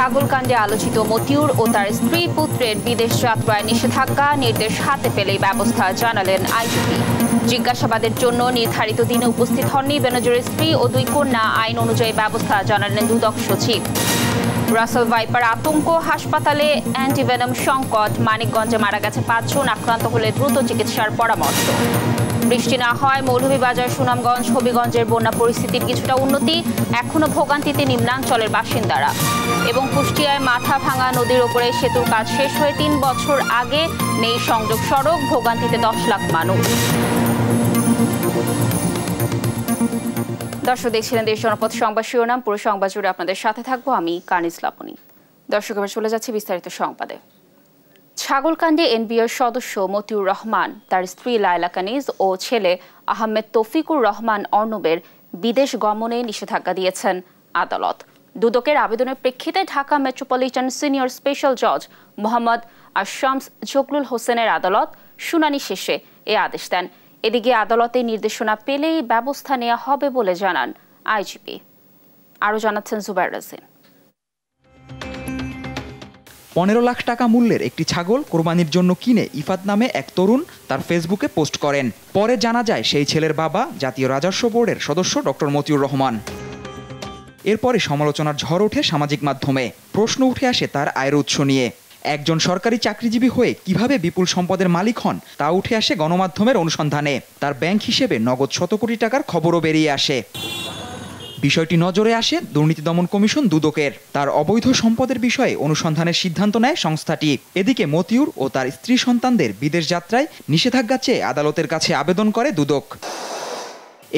ছাগলকাণ্ডে আলোচিত মতিউর ও তার স্ত্রী পুত্রের বিদেশ যাত্রায় নিষেধাজ্ঞা নির্দেশ হাতে পেলেই ব্যবস্থা জানালেন আইজিপি। জিজ্ঞাসাবাদের জন্য নির্ধারিত দিনে উপস্থিত হননি বেনজিরের স্ত্রী ও দুই কন্যা। আইন অনুযায়ী ব্যবস্থা জানালেন দুদক সচিব। রাসেল ভাইপার আতঙ্ক, হাসপাতালে অ্যান্টিভেনম সংকট। মানিকগঞ্জে মারা গেছে 5 জন, আক্রান্ত হলে দ্রুত চিকিৎসার পরামর্শ। বৃষ্টি না হয় মৌলভীবাজার, সুনামগঞ্জ, হবিগঞ্জের বন্যা পরিস্থিতির কিছুটা উন্নতি, এখনো ভোগান্তিতে নিম্নাঞ্চলের বাসিন্দারা। এবং কুষ্টিয়ায় মাথা ভাঙা নদীর ওপরে সেতুর কাজ শেষ হয়ে 3 বছর আগে, নেই সংযোগ সড়ক, ভোগান্তিতে 10 লাখ মানুষ। দর্শক দেখছিলেন দেশ জনপদ সংবাদ শিরোনাম। পুরো সংবাদ জুড়ে আপনাদের সাথে থাকবো আমি কানিজ লাবণী। দর্শক এবার চলে যাচ্ছি বিস্তারিত সংবাদে। ছাগলকাণ্ডে এনবিআর সদস্য মতিউর রহমান, তার স্ত্রী লায়লা কানিজ ও ছেলে আহমেদ তৌফিকুর রহমান অর্ণবের বিদেশ গমনে নিষেধাজ্ঞা দিয়েছেন আদালত। দুদকের আবেদনের প্রেক্ষিতে ঢাকা মেট্রোপলিটন সিনিয়র স্পেশাল জজ মোহাম্মদ আশামস জগলুল হোসেনের আদালত শুনানি শেষে এ আদেশ দেন। এদিকে আদালতের নির্দেশনা পেলেই ব্যবস্থা নেওয়া হবে বলে জানান আইজিপি। আরও জানাচ্ছেন জুবাইর রাজিন। 15 লাখ টাকা মূল্যের একটি ছাগল কোরবানির জন্য কিনে ইফাত নামে এক তরুণ তার ফেসবুকে পোস্ট করেন। পরে জানা যায় সেই ছেলের বাবা জাতীয় রাজস্ব বোর্ডের সদস্য ডক্টর মতিউর রহমান। এরপরে সমালোচনার ঝড় ওঠে সামাজিক মাধ্যমে। প্রশ্ন উঠে আসে তার আয়ের উৎস নিয়ে। একজন সরকারি চাকরিজীবী হয়ে কিভাবে বিপুল সম্পদের মালিক হন তা উঠে আসে গণমাধ্যমের অনুসন্ধানে। তার ব্যাংক হিসেবে নগদ 100 কোটি টাকার খবরও বেরিয়ে আসে। বিষয়টি নজরে আসে দুর্নীতি দমন কমিশন দুদকের। তার অবৈধ সম্পদের বিষয়ে অনুসন্ধানের সিদ্ধান্ত নেয় সংস্থাটি। এদিকে মতিউর ও তার স্ত্রী সন্তানদের বিদেশ যাত্রায় নিষেধাজ্ঞা চেয়ে আদালতের কাছে আবেদন করে দুদক।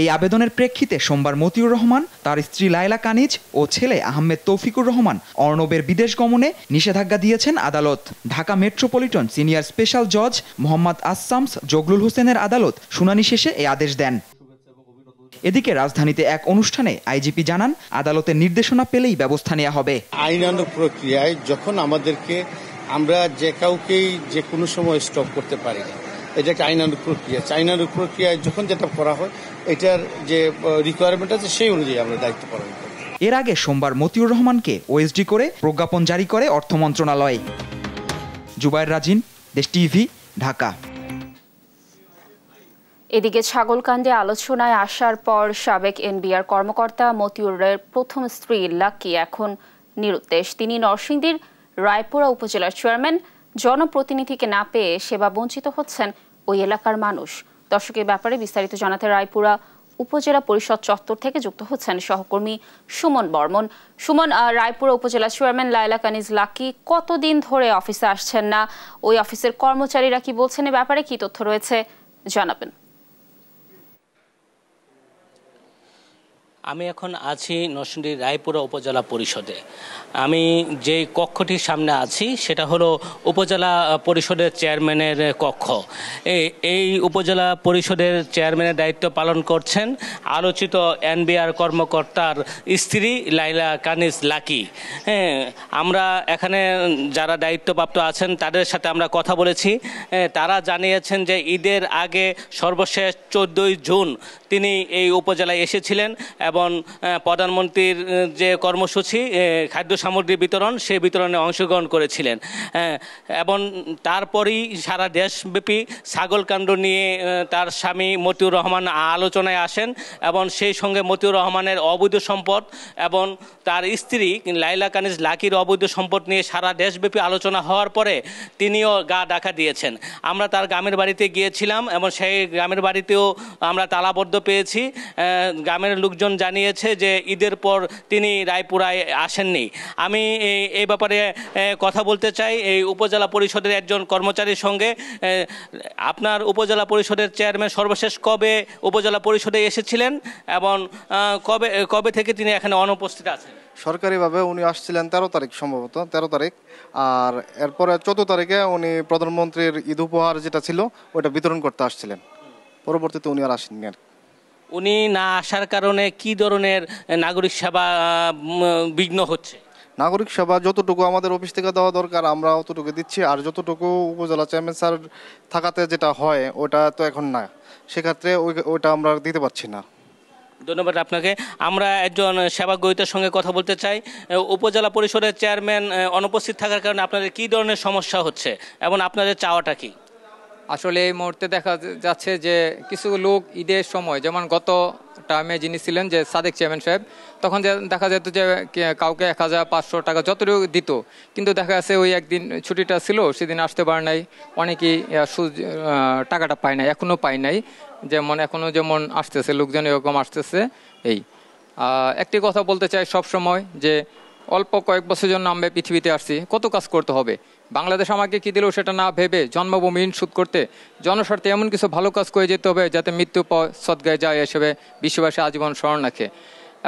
এই আবেদনের প্রেক্ষিতে সোমবার মতিউর রহমান, তার স্ত্রী লায়লা কানিজ ও ছেলে আহমেদ তৌফিকুর রহমান অর্ণবের বিদেশ গমনে নিষেধাজ্ঞা দিয়েছেন আদালত। ঢাকা মেট্রোপলিটন সিনিয়র স্পেশাল জজ মোহাম্মদ আশামস জগলুল হোসেনের আদালত শুনানি শেষে এই আদেশ দেন। এদিকে রাজধানীতে এক অনুষ্ঠানে আইজিপি জানান, আদালতের নির্দেশনা পেলেই ব্যবস্থা নেওয়া হবে। আইনানুগ প্রক্রিয়ায় যখন আমরা যে কাউকেই যে কোনো সময় স্টপ করতে পারি না, এটা একটা আইনানুগ প্রক্রিয়া। আইনানুগ প্রক্রিয়ায় যখন যেটা করা হয়, এটার যে রিকোয়ারমেন্ট আছে সেই অনুযায়ী আমরা দায়িত্ব পালন করি। এর আগে সোমবার মতিউর রহমানকে ওএসডি করে প্রজ্ঞাপন জারি করে অর্থ মন্ত্রণালয়। জুবাইর রাজিন, দেশ টিভি, ঢাকা। এদিকে ছাগলকাণ্ডে আলোচনায় আসার পর সাবেক এনবিআর কর্মকর্তা মতিউরের প্রথম স্ত্রী লাকি এখন নিরুদ্দেশ। তিনি নরসিংদীর রায়পুরা উপজেলার চেয়ারম্যান। জনপ্রতিনিধিকে না পেয়ে সেবা বঞ্চিত হচ্ছেন ওই এলাকার মানুষ। দর্শকের ব্যাপারে বিস্তারিত জানাতে রায়পুরা উপজেলা পরিষদ চত্বর থেকে যুক্ত হচ্ছেন সহকর্মী সুমন বর্মন। সুমন, রায়পুরা উপজেলা চেয়ারম্যান লায়লা কানিজ লাকি কতদিন ধরে অফিসে আসছেন না? ওই অফিসের কর্মচারীরা কি বলছেন, এ ব্যাপারে কি তথ্য রয়েছে জানাবেন। আমি এখন আছি নরসিংদী রায়পুরা উপজেলা পরিষদে। আমি যে কক্ষটির সামনে আছি সেটা হলো উপজেলা পরিষদের চেয়ারম্যানের কক্ষ। এই উপজেলা পরিষদের চেয়ারম্যানের দায়িত্ব পালন করছেন আলোচিত এনবিআর কর্মকর্তার স্ত্রী লায়লা কানিজ লাকি। আমরা এখানে যারা দায়িত্বপ্রাপ্ত আছেন তাদের সাথে আমরা কথা বলেছি। তারা জানিয়েছেন যে ঈদের আগে সর্বশেষ 14 জুন তিনি এই উপজেলায় এসেছিলেন এবং প্রধানমন্ত্রীর যে কর্মসূচি খাদ্য সামগ্রী বিতরণ, সেই বিতরণে অংশগ্রহণ করেছিলেন। এবং তারপরেই সারা দেশব্যাপী ছাগলকাণ্ড নিয়ে তার স্বামী মতিউর রহমান আলোচনায় আসেন এবং সেই সঙ্গে মতিউর রহমানের অবৈধ সম্পদ এবং তার স্ত্রী লায়লা কানিজ লাকির অবৈধ সম্পদ নিয়ে সারা দেশব্যাপী আলোচনা হওয়ার পরে তিনিও গা ডাকা দিয়েছেন। আমরা তার গ্রামের বাড়িতে গিয়েছিলাম এবং সেই গ্রামের বাড়িতেও আমরা তালাবদ্ধ পেয়েছি। গ্রামের লোকজন জানিয়েছে যে ঈদের পর তিনি রায়পুরায় আসেননি। আমি এই ব্যাপারে কথা বলতে চাই এই উপজেলা পরিষদের একজন কর্মচারীর সঙ্গে। আপনার উপজেলা পরিষদের চেয়ারম্যান সর্বশেষ কবে উপজেলা পরিষদে এসেছিলেন এবং কবে থেকে তিনি এখানে অনুপস্থিত আছেন? সরকারিভাবে উনি আসছিলেন 13 তারিখ, সম্ভবত 13 তারিখ। আর এরপরে 14 তারিখে উনি প্রধানমন্ত্রীর ঈদ উপহার যেটা ছিল ওটা বিতরণ করতে আসছিলেন। পরবর্তীতে উনি আর আসেননি। আর উনি না আসার কারণে কি ধরনের নাগরিক সেবা বিঘ্ন হচ্ছে? নাগরিক সেবা যতটুকু আমাদের অফিস থেকে দেওয়া দরকার আমরা অতটুকু দিচ্ছি, আর যতটুকু উপজেলা চেয়ারম্যান স্যার থাকাতে যেটা হয় ওটা তো এখন না, সেক্ষেত্রে ওইটা আমরা দিতে পারছি না। ধন্যবাদ আপনাকে। আমরা একজন সেবাগ্রহীতার সঙ্গে কথা বলতে চাই। উপজেলা পরিষদের চেয়ারম্যান অনুপস্থিত থাকার কারণে আপনাদের কী ধরনের সমস্যা হচ্ছে এবং আপনাদের চাওয়াটা কি? আসলে এই মুহূর্তে দেখা যাচ্ছে যে কিছু লোক ঈদের সময়, যেমন গত টাইমে যিনি ছিলেন যে সাদেক চেয়ারম্যান সাহেব, তখন দেখা যেত যে কাউকে 1500 টাকা যতটুকু দিত, কিন্তু দেখা যাচ্ছে ওই একদিন ছুটিটা ছিল সেদিন আসতে পারে নাই, অনেকেই টাকাটা পায় নাই, এখনও পায় নাই, এখনও যেমন আসতেছে লোকজন এরকম আসতেছে। একটি কথা বলতে চাই সব সময় যে অল্প কয়েক বছর জন্য আমরা পৃথিবীতে আসছি, কত কাজ করতে হবে। বাংলাদেশ আমাকে কি দিলেও সেটা না ভেবে জন্মভূমি ঋণ শোধ করতে জনস্বার্থে এমন কিছু ভালো কাজ করে যেতে হবে যাতে মৃত্যু পর সদ্গায় যায় হিসেবে বিশ্ববাসী আজীবন স্মরণ রাখে।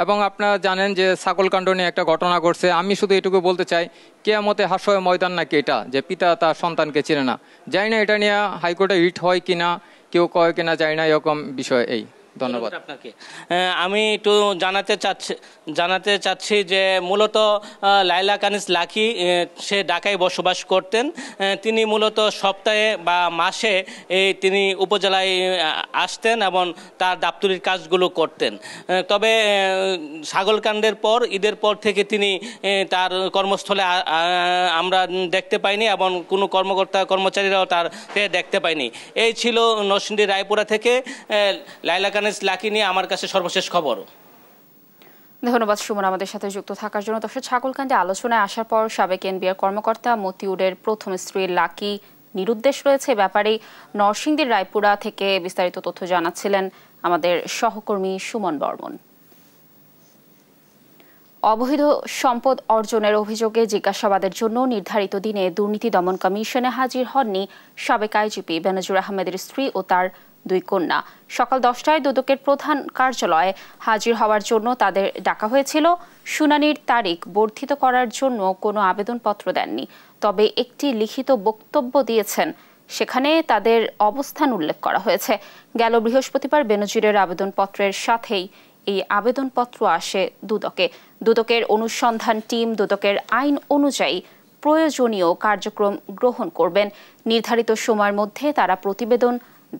এবং আপনারা জানেন যে ছাগলকাণ্ড নিয়ে একটা ঘটনা ঘটছে। আমি শুধু এটুকু বলতে চাই, কিয়ামতে হাস্যের ময়দান নাকি এটা, যে পিতা তার সন্তানকে চিনে না। জানি না এটা নিয়ে হাইকোর্টে রিট হয় কিনা, কেউ কয় কিনা, জানি না, এরকম বিষয়। এই ধন্যবাদ আপনাকে। আমি একটু জানাতে চাচ্ছি যে মূলত লাইলা কানিজ লাকি সে ঢাকায় বসবাস করতেন। তিনি মূলত সপ্তাহে বা মাসে তিনি উপজেলায় আসতেন এবং তার দাপ্তরিক কাজগুলো করতেন। তবে ছাগলকাণ্ডের পর, ঈদের পর থেকে তিনি তার কর্মস্থলে আমরা দেখতে পাইনি এবং কোনো কর্মচারীরাও তারকে দেখতে পাইনি। এই ছিল নরসিংদী রায়পুরা থেকে লাইলা লাকি নিয়ে আমার কাছে সর্বশেষ খবর। ধন্যবাদ সুমন আমাদের সাথে যুক্ত থাকার জন্য। দর্শক, ছাগলকাণ্ডে আলোচনায় আসার পর সাবেক এনবিআর কর্মকর্তা মতিউরের প্রথম স্ত্রী লাকি নিরুদ্দেশ রয়েছে। ব্যাপারে নরসিংদীর রায়পুরা থেকে বিস্তারিত তথ্য জানাচ্ছিলেন আমাদের সহকর্মী সুমন বর্মন। অবৈধ সম্পদ অর্জনের অভিযোগে জিজ্ঞাসাবাদের জন্য নির্ধারিত দিনে দুর্নীতি দমন কমিশনে হাজির হননি সাবেক আইজিপি বেনজির আহমেদের স্ত্রী ও তার 2 কন্যা। সকাল 10টায় দুদকের প্রধান কার্যালয়ে হাজির হওয়ার জন্য তাদের ডাকা হয়েছিল। শুনানির তারিখ বর্ধিত করার জন্য কোনো আবেদনপত্র দেননি, তবে একটি লিখিত বক্তব্য দিয়েছেন। সেখানে তাদের অবস্থান উল্লেখ করা হয়েছে। গেল বৃহস্পতিবার বেনজিরের আবেদনপত্রের সাথেই এই আবেদনপত্র আসে দুদকে। দুদকের অনুসন্ধান টিম দুদকের আইন অনুযায়ী প্রয়োজনীয় কার্যক্রম গ্রহণ করবেন। নির্ধারিত সময়ের মধ্যে তারা প্রতিবেদন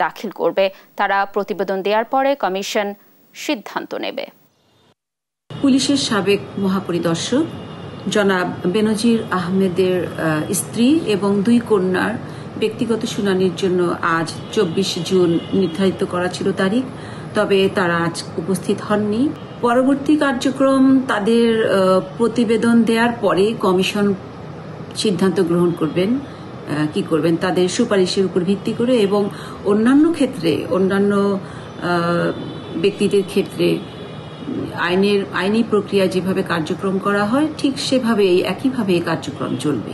দাখিল করবে। তারা প্রতিবেদন দেওয়ার পরে কমিশন সিদ্ধান্ত নেবে। পুলিশের সাবেক মহাপরিদর্শক জনাব বেনজির আহমেদের স্ত্রী এবং 2 কন্যার ব্যক্তিগত শুনানির জন্য আজ 24 জুন নির্ধারিত করা ছিল তারিখ, তবে তারা আজ উপস্থিত হননি। পরবর্তী কার্যক্রম তাদের প্রতিবেদন দেওয়ার পরে কমিশন সিদ্ধান্ত গ্রহণ করবেন কি করবেন তাদের সুপারিশের উপর ভিত্তি করে, এবং অন্যান্য ক্ষেত্রে অন্যান্য ব্যক্তিদের ক্ষেত্রে আইনি প্রক্রিয়া যেভাবে কার্যক্রম করা হয় ঠিক সেভাবেই একইভাবে এই কার্যক্রম চলবে।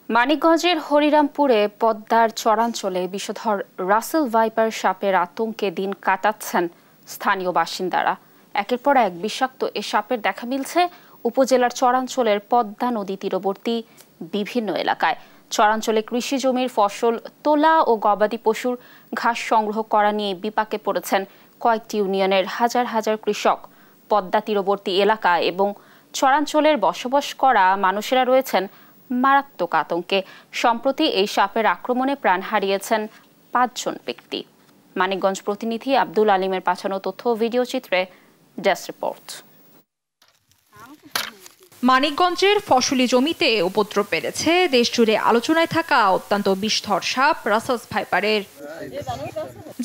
মানিকগঞ্জের হরিরামপুরে পদ্মার চরাঞ্চলে বিষধর রাসেল ভাইপার সাপের আতঙ্কে দিন কাটাচ্ছেন স্থানীয় বাসিন্দারা। একের পর এক বিষাক্ত এ সাপের দেখা মিলছে উপজেলার চরাঞ্চলের পদ্মা নদী তীরবর্তী বিভিন্ন এলাকায়। চরাঞ্চলে কৃষি জমির ফসল তোলা ও গবাদি পশুর ঘাস সংগ্রহ করা নিয়ে বিপাকে পড়েছেন কয়েকটি ইউনিয়নের হাজার হাজার কৃষক। পদ্মা তীরবর্তী এলাকা এবং চরাঞ্চলের বসবাস করা মানুষেরা রয়েছেন মারাত্মক আতঙ্কে। সম্প্রতি এই সাপের আক্রমণে প্রাণ হারিয়েছেন 5 জন ব্যক্তি। মানিকগঞ্জ প্রতিনিধি আব্দুল আলিমের পাঠানো তথ্য ভিডিও চিত্রে ডেস্ক রিপোর্ট। মানিকগঞ্জের ফসলি জমিতে উপদ্রব বেড়েছে দেশজুড়ে আলোচনায় থাকা অত্যন্ত বিষধর সাপ রাসেল ভাইপারের।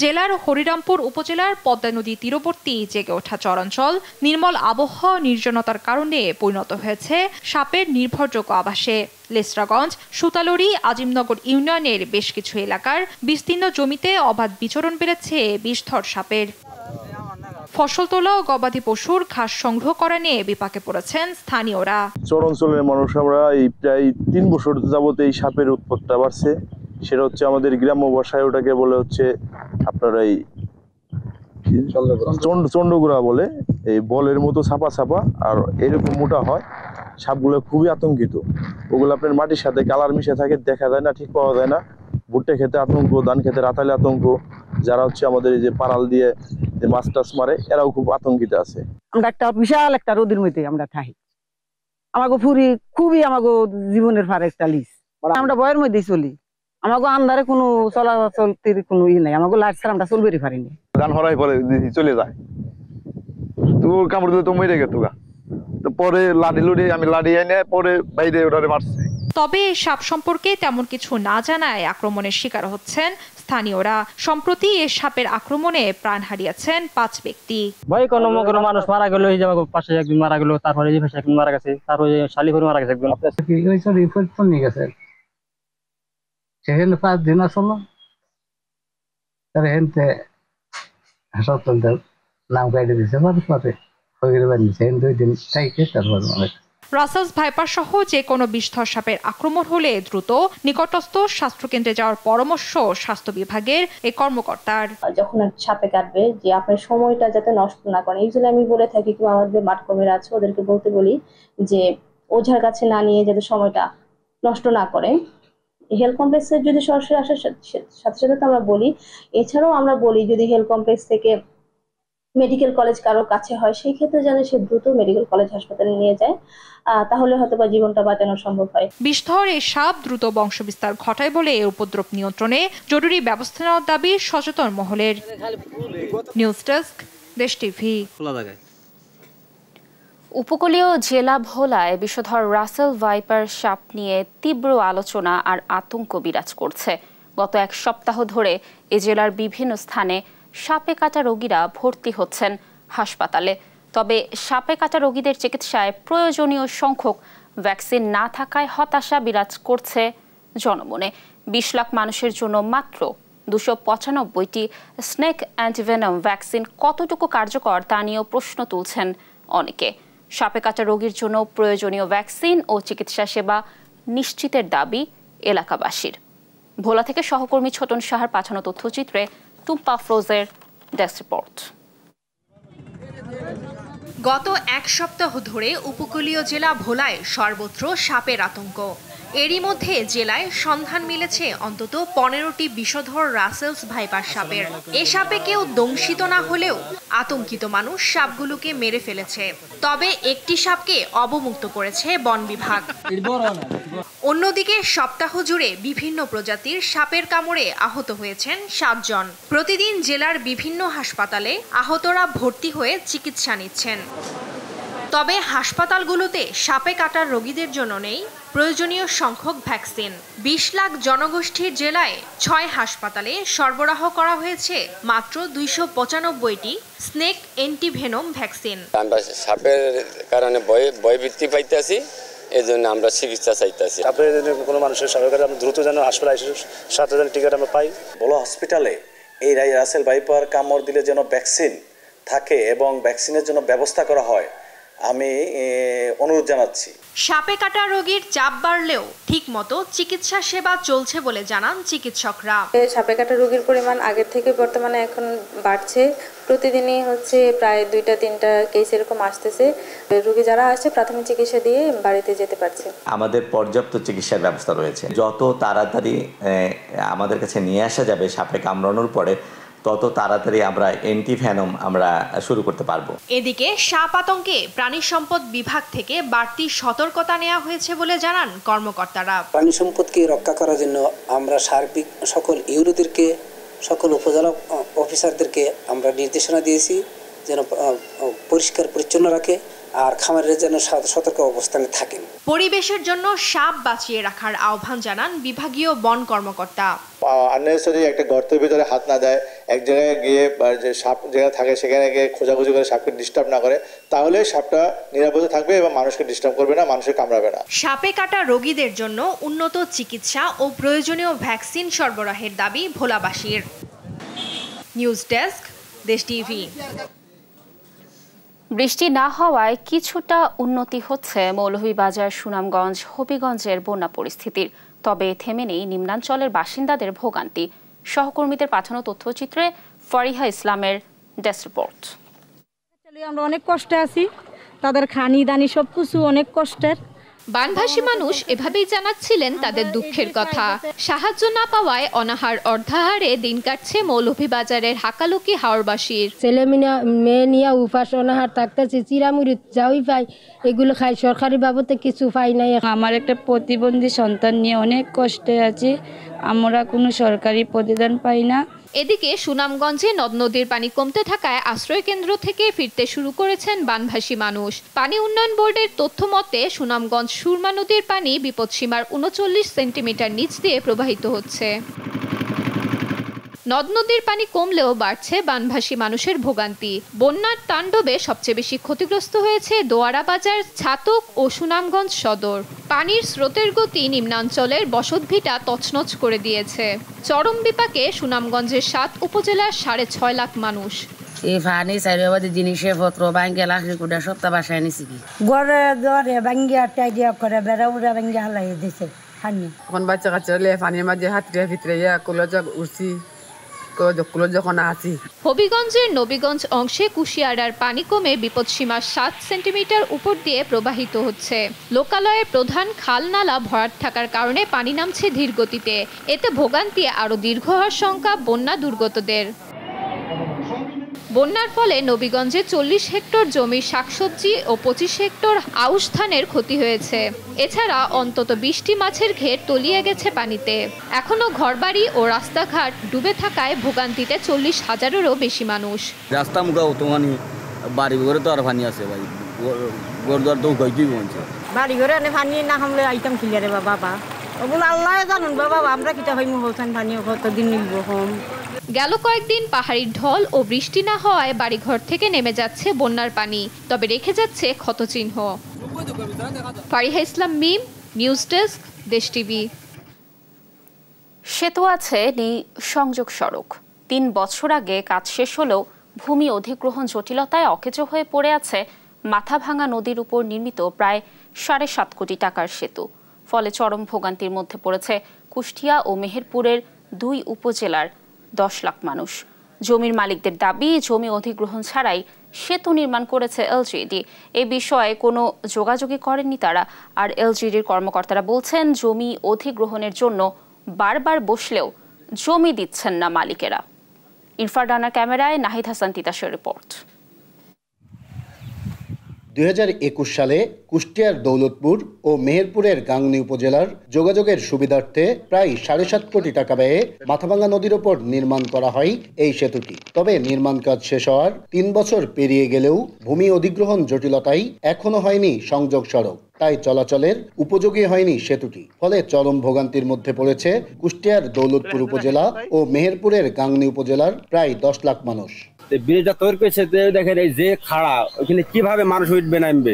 জেলার হরিরামপুর উপজেলার পদ্মা নদী তীরবর্তী জেগে ওঠা চরাঞ্চল নির্মল আবহাওয়া নির্জনতার কারণে পরিণত হয়েছে সাপের নির্ভরযোগ্য আবাসে। লেসরাগঞ্জ, সুতালুরি, আজিমনগর ইউনিয়নের বেশ কিছু এলাকার বিস্তীর্ণ জমিতে অবাধ বিচরণ বেড়েছে বিষধর সাপের। ফসল তোলা ও গবাদি পশুর ঘাস সংগ্রহ করা নিয়ে বিপাকে পড়েছেন স্থানীয়রা। চরাঞ্চলের মানুষ আমরা এই প্রায় 3 বছর যাবত এই সাপের উৎপত্তিটা বাড়ছে। সেটা হচ্ছে আমাদের গ্রাম্য ভাষায় ওটাকে বলে হচ্ছে আপনার এই চন্ডগুড়া বলে, এই বলের মতো ছাপা ছাপা আর এরকম মোটা হয়। সাপগুলো খুবই আতঙ্কিত। ওগুলো আপনার মাটির সাথে কালার মিশে থাকে, দেখা যায় না, ঠিক পাওয়া যায় না। ভুট্টা খেতে আতঙ্ক, ধান খেতে রাতালে আতঙ্ক, যারা হচ্ছে আমাদের এই যে পাড়াল দিয়ে যে মাছ টাছ মারে এরাও খুব আতঙ্কিত আছে। আমরা একটা বিশাল একটা রোদের মধ্যে আমরা থাকি, আমাকে ফুরি খুবই আমাকে জীবনের ভার একটা লিস। আমরা বয়ের মধ্যেই চলি, আমাকে আন্ধারে কোনো চলাচল কোনো ই নাই, আমাকে লাইট ছাড়া আমরা চলবেরই পারিনি। গান হরাই পরে চলে যায়, তো কামড় দিলে তো মরে গেত গা। তো পরে লাঠি লুড়ি আমি লাঠি এনে পরে বাইরে ওটারে মারছি। তবে সাপ সম্পর্কে তেমন কিছু না জানায় আক্রমণের শিকার হচ্ছেন স্থানীয়রা। সম্প্রতি এ সাপের আক্রমণে প্রাণ হারিয়েছেন 5 ব্যক্তি। ভাই কোনো মানুষ মারা গেল, এই যে পাশে একদিন মারা গেল, তারপরে এই পাশে একদিন মারা গেছে, তারপরে শালিখুর মারা গেছে একদিন। রিপোর্ট ফোন নিয়ে গেছে, সেখানে 5 দিন আসলো, তার হেনতে হাসপাতাল নাম কাটে দিছে, পরে হয়ে বানিয়েছে 2 দিন থাইকে তারপর রাসেলস ভাইপার সহ যে কোনো বিষধর সাপের আক্রমণ হলে দ্রুত নিকটস্থ স্বাস্থ্যকেন্দ্রে যাওয়ার পরামর্শ স্বাস্থ্য বিভাগের এই কর্মকর্তার। যখন সাপে কাটবে যে আপনার সময়টা যাতে নষ্ট না করেন, ইউজুয়ালি আমি বলে থাকি, কিংবা আমাদের মাঠকর্মীরা আছে ওদেরকে বলতে বলি যে ওঝার কাছে না নিয়ে যাতে সময়টা নষ্ট না করে। হেলথ কমপ্লেক্সের যদি সরাসরি আসার সাথে সাথে তো আমরা বলি, এছাড়াও আমরা বলি যদি হেলথ কমপ্লেক্স থেকে মেডিকেল কলেজ কারো কাছে হয় সেই ক্ষেত্রে যেন সে দ্রুত মেডিকেল কলেজ হাসপাতালে নিয়ে যায়, তাহলে হয়তো বা জীবনটা বাঁচানো সম্ভব হয়। বিষধর এই সাপ দ্রুত বংশবিস্তার ঘটায় বলে এর উপদ্রব নিয়ন্ত্রণে জরুরি ব্যবস্থা নেওয়ার দাবি সচেতন মহলের। নিউজ ডেস্ক, দেশ টিভি। উপকূলীয় জেলা ভোলায় বিষধর রাসেল ভাইপার সাপ নিয়ে তীব্র আলোচনা আর আতঙ্ক বিরাজ করছে। গত 1 সপ্তাহ ধরে এ জেলার বিভিন্ন স্থানে সাপে কাটা রোগীরা ভর্তি হচ্ছেন হাসপাতালে। তবে সাপে কাটা রোগীদের চিকিৎসায় প্রয়োজনীয় সংখ্যক ভ্যাকসিন না থাকায় হতাশা বিরাজ করছে জনমনে। 20 লাখ মানুষের জন্য মাত্র 295টি স্নেক অ্যান্টিভেনম ভ্যাকসিন কতটুকু কার্যকর তা নিয়েও প্রশ্ন তুলছেন অনেকে। সাপে কাটা রোগীর জন্য প্রয়োজনীয় ভ্যাকসিন ও চিকিৎসা সেবা নিশ্চিতের দাবি এলাকাবাসীর। ভোলা থেকে সহকর্মী ছোটন সাহার পাঠানো তথ্যচিত্রে টুম্পা ফ্রোজের ডেস্ক রিপোর্ট। গত 1 সপ্তাহ ধরে উপকূলীয় জেলা ভোলায় সর্বত্র সাপের আতঙ্ক। এরই মধ্যে জেলায় সন্ধান মিলেছে অন্তত 15টি বিষধর রাসেলস ভাইপার সাপের। এ সাপে কেউ দংশিত না হলেও আতঙ্কিত মানুষ সাপগুলোকে মেরে ফেলেছে। তবে একটি সাপকে অবমুক্ত করেছে বন বিভাগ। অন্যদিকে সপ্তাহ জুড়ে বিভিন্ন প্রজাতির সাপের কামড়ে আহত হয়েছেন 7 জন। প্রতিদিন জেলার বিভিন্ন হাসপাতালে আহতরা ভর্তি হয়ে চিকিৎসা নিচ্ছেন। তবে হাসপাতালগুলোতে সাপে কাটার রোগীদের জন্য নেই প্রয়োজনীয় সংখ্যক ভ্যাকসিন। 20 লাখ জনগোষ্ঠীর জেলায় 6 হাসপাতালে সরবরাহ করা হয়েছে মাত্র 295টি স্নেক অ্যান্টিভেনম ভ্যাকসিন। আমরা সাপের কারণে ভয় বৃদ্ধি পাইতেছি, এই জন্য আমরা চিকিৎসা চাইতেছি। আপনাদের কোনো মানুষের সাপের কারণে আমরা দ্রুত যেন হাসপাতালে এসে 7,000 টিকিট আমরা পাই। বলো হসপিটালে এই রাসেল ভাইপার কামড় দিলে যেন ভ্যাকসিন থাকে এবং ভ্যাকসিনের জন্য ব্যবস্থা করা হয়, আমি অনুরোধ জানাচ্ছি। সাপে কাটা রোগীর চাপ বাড়লেও ঠিকমতো চিকিৎসা সেবা চলছে বলে জানান চিকিৎসকরা। সাপে কাটা রোগীর পরিমাণ আগের থেকে বর্তমানে এখন বাড়ছে। প্রতিদিনই প্রায় 2-3টা কেস এরকম আসতেছে। রোগী যারা আসছে প্রাথমিক চিকিৎসা দিয়ে বাড়িতে যেতে পারছে। আমাদের পর্যাপ্ত চিকিৎসার ব্যবস্থা রয়েছে। যত তাড়াতাড়ি আমাদের কাছে নিয়ে আসা যাবে সাপে কামড়ানোর পরে, তত তাড়াতাড়ি আমরা অ্যান্টিভেনম আমরা শুরু করতে পারবো। এদিকে সাপ আতঙ্কে প্রাণী সম্পদ বিভাগ থেকে বাড়তি সতর্কতা নেওয়া হয়েছে বলে জানান কর্মকর্তারা। প্রাণী সম্পদকে রক্ষা করার জন্য আমরা সার্বিক সকল ইউরোদেরকে, সকল উপজেলা অফিসারদেরকে আমরা নির্দেশনা দিয়েছি যেন পরিষ্কার পরিচ্ছন্ন রাখে আর খামারের যেন সতর্ক অবস্থানে থাকেন। পরিবেশের জন্য সাপ বাঁচিয়ে রাখার আহ্বান জানান বিভাগীয় বন কর্মকর্তা। আননেসেসারি একটা গর্তের ভিতরে হাত না দেয়, এক জায়গায় গিয়ে যে সাপ যেখানে থাকে সেখানে গিয়ে খোঁজাখুঁজি করে সাপকে ডিস্টার্ব না করে, তাহলে সাপটা নিরাপদে থাকবে এবং মানুষকে ডিস্টার্ব করবে না, মানুষকে কামড়াবে না। সাপে কাটা রোগীদের জন্য উন্নত চিকিৎসা ও প্রয়োজনীয় ভ্যাকসিন সরবরাহের দাবি ভোলাবাসীর। নিউজ ডেস্ক, দেশ টিভি। বৃষ্টি না হওয়ায় কিছুটা উন্নতি হচ্ছে মৌলভীবাজার, সুনামগঞ্জ, হবিগঞ্জের বন্যা পরিস্থিতির। তবে থেমে নেই নিম্নাঞ্চলের বাসিন্দাদের ভোগান্তি। সহকর্মীদের পাঠানো তথ্যচিত্রে ফরিহা ইসলামের ডেস্ক রিপোর্ট। আমরা অনেক কষ্টে আছি, তাদের খানি দানি সবকিছু অনেক কষ্টের। বানভাসী মানুষ এভাবেই জানাচ্ছিলেন তাদের দুঃখের কথা। সাহায্য না পাওয়ায় অনাহার অর্ধাহারে দিন কাটছে মৌলভীবাজারের হাকালুকি হাওরবাসীর। ছেলে মেয়ে নিয়ে উপাস অনাহার থাকতেছে, চিরামুড়ি যাওই পাই এগুলো খাই, সরকারি বাবদে কিছু পাই নাই। আমার একটা প্রতিবন্ধী সন্তান নিয়ে অনেক কষ্টে আছি, আমরা কোনো সরকারি প্রতিদান পাই না। এদিকে সুনামগঞ্জে নদ নদীর পানি কমতে থাকায় আশ্রয় কেন্দ্র থেকে ফিরতে শুরু করেছেন বানভাসী মানুষ। পানি উন্নয়ন বোর্ডের তথ্য মতে সুনামগঞ্জ সুরমা নদীর পানি বিপদসীমার ৩৯ সেন্টিমিটার নিচ দিয়ে প্রবাহিত হচ্ছে। নদ নদীর পানি কমলেও বাড়ছে বানভাসী মানুষের ভোগান্তি। বন্যার তাণ্ডবে সবচেয়ে বেশি ক্ষতিগ্রস্ত হয়েছে দোয়ারা বাজার, ছাতক ও সুনামগঞ্জ সদর। পানির স্রোতের গতি নিম্নাঞ্চলের বসতভিটা তছনছ করে দিয়েছে। চরম বিপাকে সুনামগঞ্জের ৭ উপজেলার ৬.৫ লাখ মানুষ। এই পানি চারিবাদী জিনিসপত্র ভাঙ্গে লাখড়ি কুড়া সপ্তাহ বাসায় নিছি কি গড়ে দরে ভাঙ্গিয়া টাইডিয়া করে বেড়া উড়া ভাঙ্গিয়া হালাই দিছে পানি। এখন বাচ্চা কাচ্চা পানির মাঝে হাতড়িয়া ভিতরে কলেজে উঠছি যখন আছি। হবিগঞ্জের নবীগঞ্জ অংশে কুশিয়ারার পানি কমে বিপদসীমা ৭ সেন্টিমিটার উপর দিয়ে প্রবাহিত হচ্ছে। লোকালয়ের প্রধান খাল নালা ভরাট থাকার কারণে পানি নামছে ধীর গতিতে। এতে ভোগান্তি আরও দীর্ঘ হওয়ার শঙ্কা বন্যা দুর্গতদের। বন্যার ফলে নবীগঞ্জে ৪০ হেক্টর জমির শাকসবজি ও ২৫ হেক্টর আউশ ধানের ক্ষতি হয়েছে। এছাড়া অন্তত ২০টি মাছের ঘের তলিয়ে গেছে পানিতে। এখনো ঘরবাড়ি ও রাস্তাঘাট ডুবে থাকায় ভোগান্তিতে ৪০,০০০-এরও বেশি মানুষ। রাস্তা মুখা তোমানি বাড়ি ঘরে তো আর পানি আছে ভাই, ঘর তো গইতেই বলছে বাড়ি ঘরে এনে পানি না হামলে আইতাম খিলিয়ারে বাবা ওগুলো আল্লাহ জানুন বাবা, আমরা কিটা হইমু হলছেন পানি কতদিন নিব হোম। গেল কয়েকদিন পাহাড়ি ঢল ও বৃষ্টি না হওয়ায় বাড়িঘর থেকে নেমে যাচ্ছে বন্যার পানি, তবে রেখে যাচ্ছে ক্ষতচিহ্ন। ফারিহা ইসলাম মিম, নিউজ ডেস্ক, দেশ টিভি। সেতু আছে, নেই সংযোগ সড়ক। ৩ বছর আগে কাজ শেষ হলেও ভূমি অধিগ্রহণ জটিলতায় অকেজো হয়ে পড়ে আছে মাথাভাঙা নদীর উপর নির্মিত প্রায় ৭.৫ কোটি টাকার সেতু। ফলে চরম ভোগান্তির মধ্যে পড়েছে কুষ্টিয়া ও মেহেরপুরের ২ উপজেলার ১০ লাখ মানুষ। জমির মালিকদের দাবি, জমি অধিগ্রহণ ছাড়াই সেতু নির্মাণ করেছে এলজিইডি। এ বিষয়ে কোনো যোগাযোগই করেননি তারা। আর এলজিইডির কর্মকর্তারা বলছেন, জমি অধিগ্রহণের জন্য বারবার বসলেও জমি দিচ্ছেন না মালিকেরা। ইরফান রানার ক্যামেরায় নাহিদ হাসান তিতাসের রিপোর্ট। ২০২১ সালে কুষ্টিয়ার দৌলতপুর ও মেহেরপুরের গাংনী উপজেলার যোগাযোগের সুবিধার্থে প্রায় ৭.৫ কোটি টাকা ব্যয়ে মাথাভাঙা নদীর ওপর নির্মাণ করা হয় এই সেতুটি। তবে নির্মাণ কাজ শেষ হওয়ার ৩ বছর পেরিয়ে গেলেও ভূমি অধিগ্রহণ জটিলতায় এখনো হয়নি সংযোগ সড়ক, তাই চলাচলের উপযোগী হয়নি সেতুটি। ফলে চরম ভোগান্তির মধ্যে পড়েছে কুষ্টিয়ার দৌলতপুর উপজেলা ও মেহেরপুরের গাংনী উপজেলার প্রায় ১০ লাখ মানুষ। ব্রিজটা তৈরি করেছে, দেখেন এই যে খাড়া, ওখানে কিভাবে মানুষ উঠবে নামবে,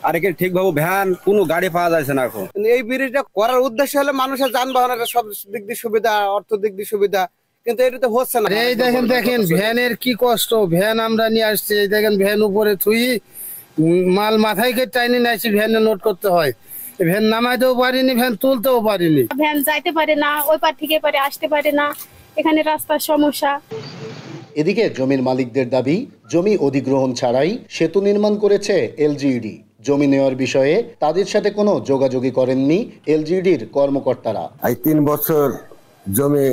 আর এখানে ঠিকভাবে ভ্যান কোনো গাড়ি পাওয়া যাচ্ছে না এখন। এই ব্রিজটা করার উদ্দেশ্য হলো মানুষের যানবাহনের সব দিক দিয়ে সুবিধা, অর্থ দিক দিয়ে সুবিধা, কিন্তু এটা তো হচ্ছে না। এই দেখেন ভ্যানের কি কষ্ট, ভ্যান আমরা নিয়ে আসছি, এই দেখেন ভ্যান উপরে থুই মাল মাথায় কে টাইনি নাইছি, ভ্যানে লোড করতে হয়, ভ্যান নামাইতেও পারিনি, ভ্যান তুলতেও পারিনি, ভ্যান যাইতে পারে না, ওই পার থেকে পারে আসতে পারে না, এখানে রাস্তার সমস্যা। এদিকে জমির মালিকদের দাবি, জমি অধিগ্রহণ ছাড়াই সেতু নির্মাণ করেছে এলজিইডি। জমি নেওয়ার বিষয়ে তাদের সাথে কোনো যোগাযোগই করেননি এলজিইডির কর্মকর্তারা। এই ৩ বছর জমি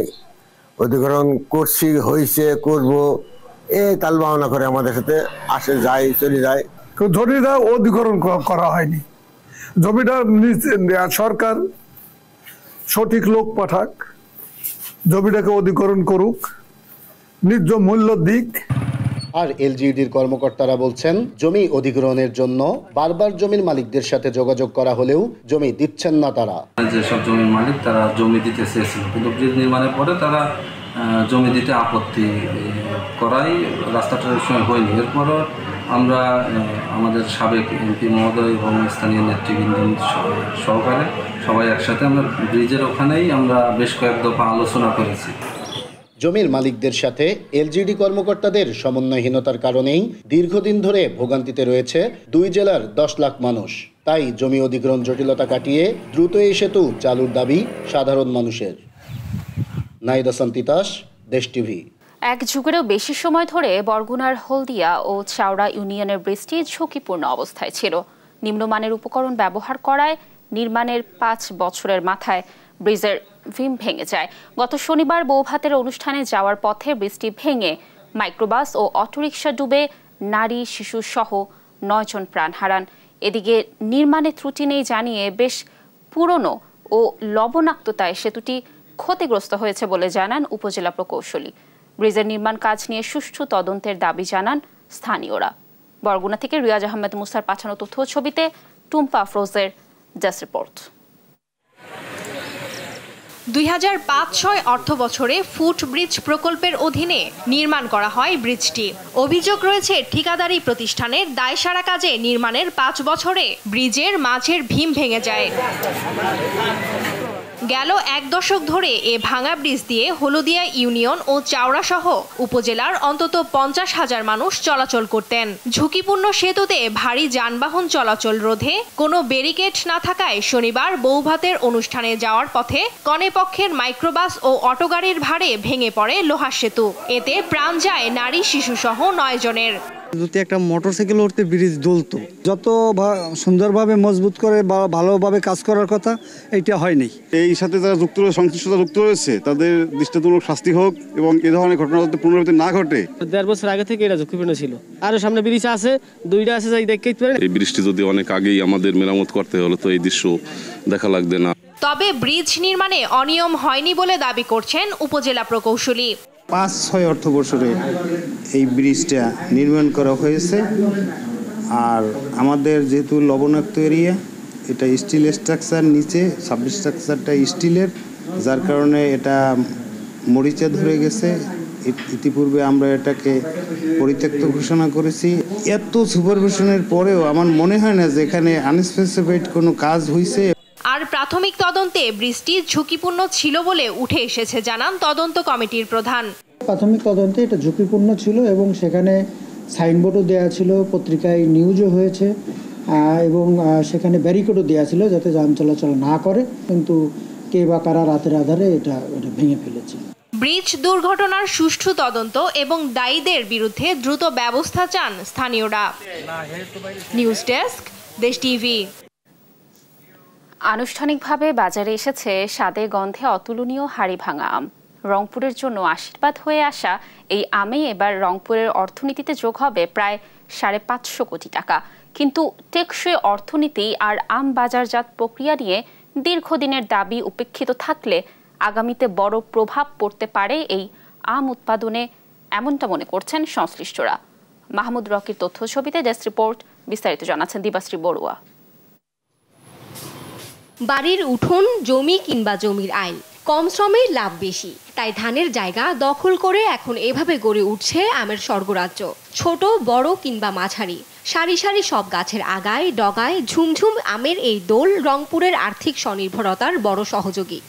অধিগ্রহণ করছি, হয়েছে, করব, এই তাল বাহানা করে আমাদের সাথে আসে যায়, চলে যায়। জমিটা অধিগ্রহণ করা হয়নি। জমিটা সরকার সঠিক লোক পাঠাক, জমিটাকে অধিগ্রহণ করুক, ন্যায্য মূল্য দিক। আর এলজিইডির কর্মকর্তারা বলছেন, জমি অধিগ্রহণের জন্য বারবার জমির মালিকদের সাথে যোগাযোগ করা হলেও জমি দিচ্ছেন না তারা। যেসব জমির মালিক তারা জমি দিতে চেয়েছিল, কিন্তু ব্রিজ নির্মাণের পরে তারা জমি দিতে আপত্তি করাই রাস্তাটার সময় হয়নি। এরপরও আমরা আমাদের সাবেক এমপি মহোদয় এবং স্থানীয় নেতৃবৃন্দ সহকারে সবাই একসাথে আমরা ব্রিজের ওখানেই আমরা বেশ কয়েক দফা আলোচনা করেছি। জমির মালিকদের সাথে এলজিইডি কর্মকর্তাদের সমন্বয়হীনতার কারণেই দীর্ঘদিন ধরে ভোগান্তিতে রয়েছে ২ জেলার ১০ লাখ মানুষ। তাই জমি অধিগ্রহণ জটিলতা কাটিয়ে দ্রুত এই সেতু চালুর দাবি সাধারণ মানুষের। নাহিদ হাসান তিতাস, দেশ টিভি। এক যুগেরও বেশি সময় ধরে বরগুনার হলদিয়া ও চাওড়া ইউনিয়নের ব্রিজটি ঝুঁকিপূর্ণ অবস্থায় ছিল। নিম্নমানের উপকরণ ব্যবহার করায় নির্মাণের ৫ বছরের মাথায় ব্রিজের ভিম ভেঙে যায়। গত শনিবার বৌভাতের অনুষ্ঠানে যাওয়ার পথে ব্রিজটি ভেঙে মাইক্রোবাস ও অটোরিকশা ডুবে নারী, শিশু সহ ৯ জন প্রাণ হারান। এদিকে নির্মাণে ত্রুটি নেই জানিয়ে বেশ পুরনো ও লবণাক্ততায় সেতুটি ক্ষতিগ্রস্ত হয়েছে বলে জানান উপজেলা প্রকৌশলী। ব্রিজের নির্মাণ কাজ নিয়ে সুষ্ঠু তদন্তের দাবি জানান স্থানীয়রা। বরগুনা থেকে রিয়াজ আহমেদ মুসার পাঠানো তথ্য ছবিতে টুম্পা আফরোজের ডেস্ক রিপোর্ট। 2005-06 অর্থ বছরে ফুট ব্রিজ প্রকল্পের অধীনে নির্মাণ করা হয় ব্রিজটি। অভিযোগ রয়েছে ঠিকাদারি প্রতিষ্ঠানের দায়সারা কাজে নির্মাণের 5 বছরে ব্রিজের মাঝের ভীম ভেঙে যায়। গেল 1 দশক ধরে এ ভাঙা ব্রিজ দিয়ে হলদিয়া ইউনিয়ন ও চাওড়া সহ উপজেলার অন্তত 50,000 মানুষ চলাচল করতেন। ঝুঁকিপূর্ণ সেতুতে ভারী যানবাহন চলাচল রোধে কোনো ব্যারিকেড না থাকায় শনিবার বৌভাতের অনুষ্ঠানে যাওয়ার পথে কনেপক্ষের মাইক্রোবাস ও অটোগাড়ির ভাড়ে ভেঙে পড়ে লোহার সেতু। এতে প্রাণ যায় নারী শিশু সহ 9 জনের। যদি একটা মোটরসাইকেল উঠতে ব্রিজ দুলতো, যত সুন্দরভাবে মজবুত করে বা ভালোভাবে কাজ করার কথা, এটা হয়নি। এই সাথে যারা সংশ্লিষ্টতা যুক্ত রয়েছে তাদের দৃষ্টান্তমূলক শাস্তি হোক এবং এ ধরনের ঘটনা যাতে পুনরাবৃত্তি না ঘটে। 1.5 বছর আগে থেকে এটা ঝুঁকিপূর্ণ ছিল। আরো সামনে ব্রিজ আছে, 2টা আছে, যাই দেখতেই পারেন। এই ব্রিজটি যদি অনেক আগেই আমাদের মেরামত করতে হলো তো এই দৃশ্য দেখা লাগবে না। তবে ব্রিজ নির্মাণে অনিয়ম হয়নি বলে দাবি করছেন উপজেলা প্রকৌশলী। 5-6 অর্থ বছরে এই ব্রিজটা নির্মাণ করা হয়েছে। আর আমাদের যেহেতু লবণাক্ত এরিয়া, এটা স্টিল স্ট্রাকচার, নিচে সাবস্ট্রাকচারটা স্টিলের, যার কারণে এটা মরিচা ধরে গেছে। ইতিপূর্বে আমরা এটাকে পরিত্যক্ত ঘোষণা করেছি। এত সুপারভিশনের পরেও আমার মনে হয় না যে এখানে আনস্পেসিফাইড কোনো কাজ হয়েছে। আর প্রাথমিক তদন্তে ব্রিজটি ঝুঁকিপূর্ণ ছিল বলে উঠে এসেছে জানান তদন্ত কমিটির প্রধান। প্রাথমিক তদন্তে এটা ঝুঁকিপূর্ণ ছিল এবং সেখানে সাইনবোর্ডও দেওয়া ছিল, পত্রিকায় নিউজও হয়েছে এবং সেখানে ব্যারিকেডও দেওয়া ছিল যাতে যান চলাচল না করে, কিন্তু কে বা কারা রাতের আধারে এটা ভেঙে ফেলেছে। ব্রিজ দুর্ঘটনার সুষ্ঠু তদন্ত এবং দায়ীদের বিরুদ্ধে দ্রুত ব্যবস্থা চান স্থানীয়রা। নিউজ ডেস্ক, দেশ টিভি। আনুষ্ঠানিকভাবে বাজারে এসেছে স্বাদে গন্ধে অতুলনীয় হাড়িভাঙা আম। রংপুরের জন্য আশীর্বাদ হয়ে আসা এই আমে এবার রংপুরের অর্থনীতিতে যোগ হবে প্রায় 550 কোটি টাকা। কিন্তু টেকসই অর্থনীতি আর আম বাজারজাত প্রক্রিয়া নিয়ে দীর্ঘদিনের দাবি উপেক্ষিত থাকলে আগামীতে বড় প্রভাব পড়তে পারে এই আম উৎপাদনে, এমনটা মনে করছেন সংশ্লিষ্টরা। মাহমুদ রকির তথ্য ছবিতে ডেস্ক রিপোর্ট, বিস্তারিত জানাচ্ছেন দিবাশ্রী বড়ুয়া। বাড়ির উঠোন, জমি কিংবা জমির আইল, কম শ্রমে লাভ বেশি, তাই ধানের জায়গা দখল করে এখন এভাবে গড়ে উঠছে আমের স্বর্গরাজ্য। ছোট বড় কিংবা মাঝারি, সারি সারি সব গাছের আগায় ডগায় ঝুমঝুম আমের এই দোল রংপুরের আর্থিক স্বনির্ভরতার বড় সহযোগী।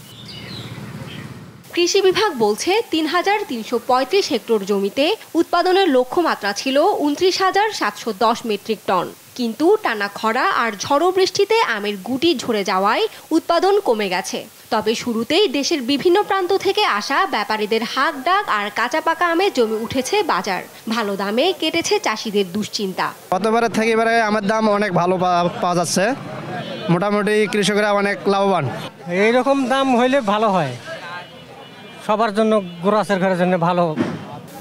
কৃষি বিভাগ বলছে 3,335 হেক্টর জমিতে উৎপাদনের লক্ষ্যমাত্রা ছিল 29,710 মেট্রিক টন। কিন্তু টানা খরা আর ঝড়ো বৃষ্টিতে আমের গুটি ঝরে যাওয়ায় উৎপাদন কমে গেছে। তবে শুরুতেই দেশের বিভিন্ন প্রান্ত থেকে আসা ব্যাপারীদের হাক ডাক আর কাঁচা পাকা আমে জমে উঠেছে বাজার। ভালো দামে কেটেছে চাষিদের দুশ্চিন্তা। গতবারের থেকে এবারে আমের দাম অনেক ভালো পাওয়া যাচ্ছে, মোটামুটি কৃষকরা অনেক লাভবান। এইরকম দাম হইলে ভালো হয়, সবার জন্য, গোরাসের ঘরের জন্য ভালো।